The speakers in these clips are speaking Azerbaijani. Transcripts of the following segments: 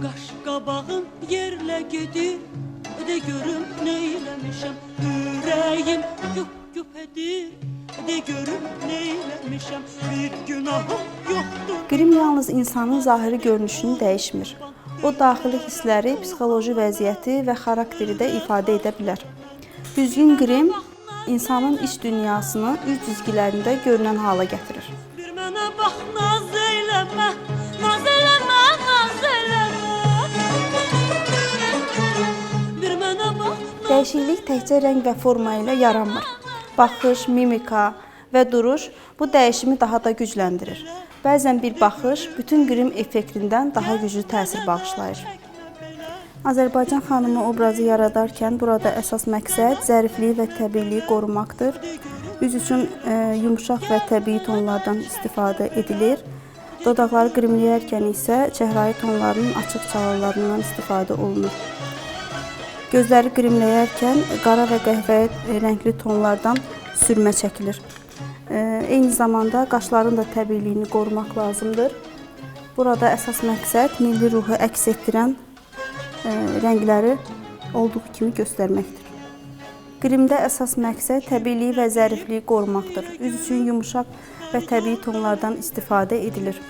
Qaş-qabağım yerlə gedir, de görüm neyləmişəm. Ürəyim yup-yup edir, de görüm neyləmişəm. Bir günahım yoxdur. Qrim yalnız insanın zahiri görünüşünü dəyişmir. O, daxili hissləri, psixoloji vəziyyəti və xarakteri də ifadə edə bilər. Düzgün qrim insanın iç dünyasını üz cizgilərində görünən hala gətirir. Bir mənə bax, naz eləmə, naz eləmə, naz eləmə. Bir mənə bax, Dəyişiklik təkcə rəng və forma ilə yaranmır. Baxış, mimika və duruş bu dəyişimi daha da gücləndirir. Bəzən bir baxış bütün qrim effektindən daha güclü təsir bağışlayır. Azərbaycan xanımı obrazı yaradarkən burada əsas məqsəd zərifliyi və təbiiliyi qorumaqdır. Üz üçün yumşaq və təbii tonlardan istifadə edilir. Dodaqları qrimləyərkən isə çəhrayı tonlarının açıq çalarlarından istifadə olunur. Gözləri qrimləyərkən qara və qəhvəyi rəngli tonlardan sürmə çəkilir. Eyni zamanda qaşların da təbiiliyini qorumaq lazımdır. Burada əsas məqsəd milli ruhu əks etdirən rəngləri olduğu kimi göstərməkdir. Qrimdə əsas məqsəd təbiiliyi və zərifliyi qorumaqdır. Üz üçün yumşaq və təbii tonlardan istifadə edilir.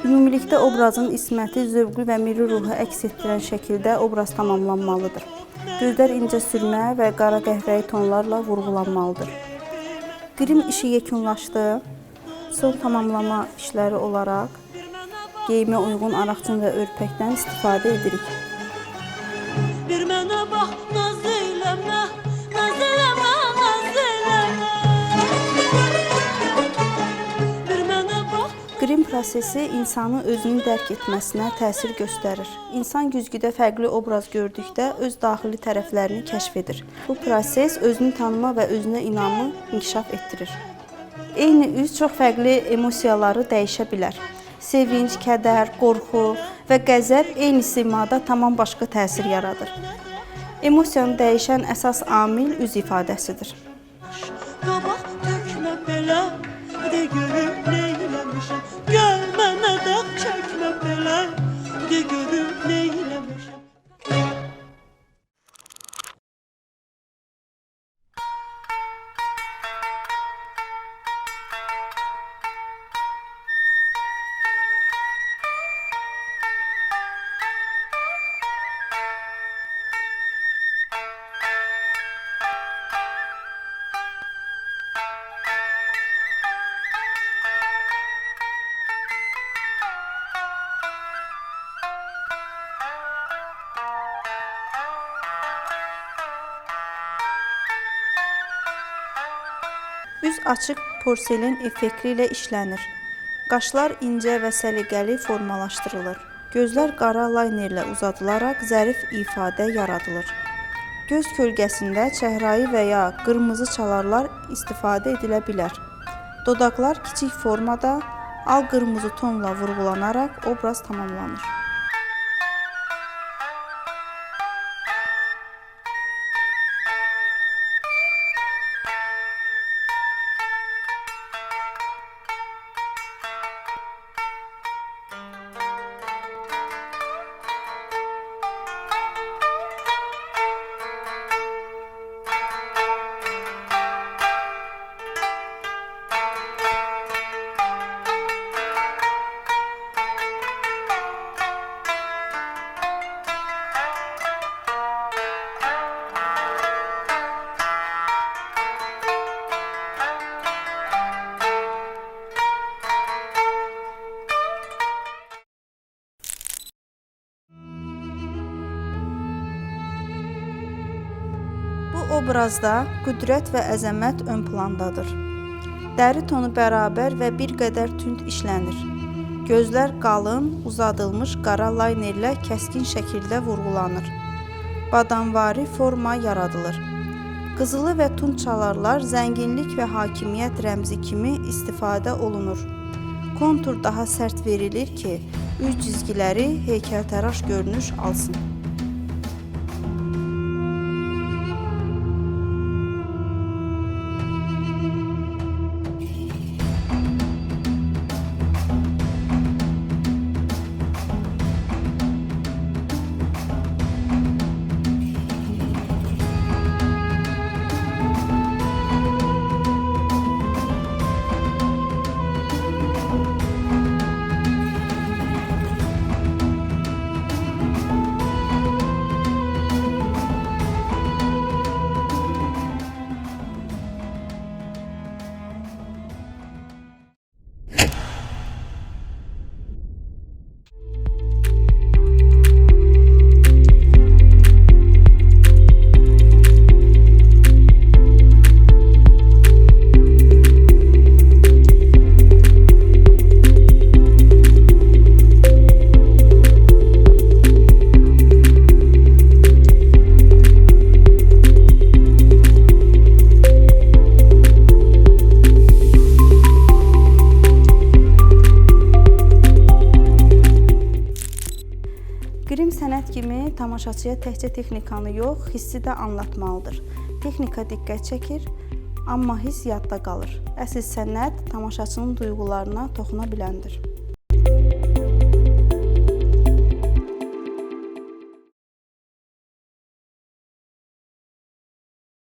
Ümumilikdə obrazın isməti, zövqü və milli ruhu əks etdirən şəkildə obraz tamamlanmalıdır. Gözlər incə sürmə və qara qəhvəyi tonlarla vurğulanmalıdır. Qrim işi yekunlaşdı. Son tamamlama işləri olaraq geyimə uyğun araqçın və örpəkdən istifadə edirik. bir mənə bax, naz eləmə, naz eləmə, naz eləmə. Bir mənə bax. Qrim prosesi insanın özünü dərk etməsinə təsir göstərir. İnsan güzgüdə fərqli obraz gördükdə öz daxili tərəflərini kəşf edir. Bu proses özünü tanıma və özünə inamı inkişaf etdirir. Eyni üz çox fərqli emosiyaları dəyişə bilər. Sevinç, kədər, qorxu və qəzəb eyni simada tamam başqa təsir yaradır. Emosiyanı dəyişən əsas amil üz ifadəsidir. Qabaq tökmə belə, de görüm neyləmişəm. Gəl mənə də çəkmə belə, de görüm neyləmişəm. Üz açıq porselen effekti ilə işlənir. Qaşlar incə və səliqəli formalaşdırılır. Gözlər qara laynerlə uzadılaraq zərif ifadə yaradılır. Göz kölgəsində çəhrayı və ya qırmızı çalarlar istifadə edilə bilər. Dodaqlar kiçik formada al qırmızı tonla vurğulanaraq obraz tamamlanır. Obrazda qüdrət və əzəmət ön plandadır. Dəri tonu bərabər və bir qədər tünd işlənir. Gözlər qalın, uzadılmış qara laynerlə kəskin şəkildə vurğulanır. Badamvari forma yaradılır. Qızılı və tunç çalarlar zənginlik və hakimiyyət rəmzi kimi istifadə olunur. Kontur daha sərt verilir ki, üç cizgiləri heykəltaraş görünüş alsın. Qrim sənət kimi tamaşaçıya təkcə texnikanı yox, hissi də anlatmalıdır. Texnika diqqət çəkir, amma hiss yadda qalır. Əsl sənət tamaşaçının duyğularına toxuna biləndir.